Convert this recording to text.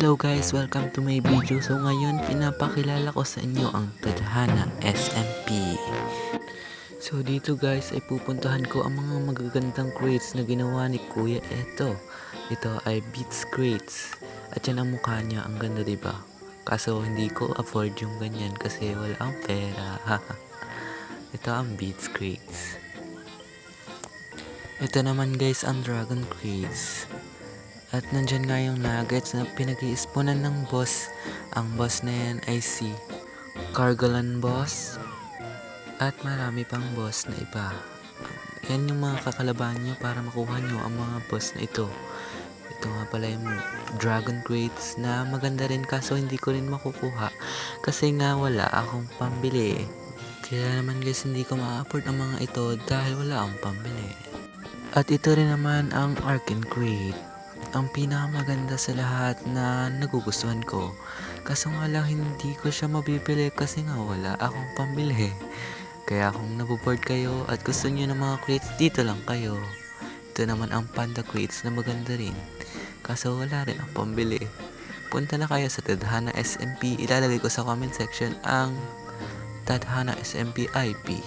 Hello guys, welcome to my video. So ngayon, pinapakilala ko sa inyo ang Tadhana SMP. So dito guys, ay pupuntahan ko ang mga magagandang crates na ginawa ni Kuya Eto. Ito ay Beats crates. At yan ang mukha niya, ang ganda diba? Kaso hindi ko afford yung ganyan kasi wala akong pera. Ito ang Beats crates. Ito naman guys ang Dragon crates. At nandyan nga yung nuggets na pinag-iisponan ng boss. Ang boss na yan ay si Cargolan boss. At marami pang boss na iba. Yan yung mga kakalaban nyo para makuha nyo ang mga boss na ito. Ito nga pala yung dragon crates na maganda rin kaso hindi ko rin makukuha. Kasi nga wala akong pambili. Kaya naman guys hindi ko ma-afford ang mga ito dahil wala akong pambili. At ito rin naman ang Arken crate. Ang pinakamaganda sa lahat na nagugustuhan ko. Kaso nga lang hindi ko siya mabibili kasi nga wala akong pambili. Kaya kung naboboard kayo at gusto niyo ng mga crates, dito lang kayo. Ito naman ang panda crates na maganda rin. Kaso wala rin ang pambili. Punta na kayo sa Tadhana SMP. Ilalagay ko sa comment section ang Tadhana SMP IP.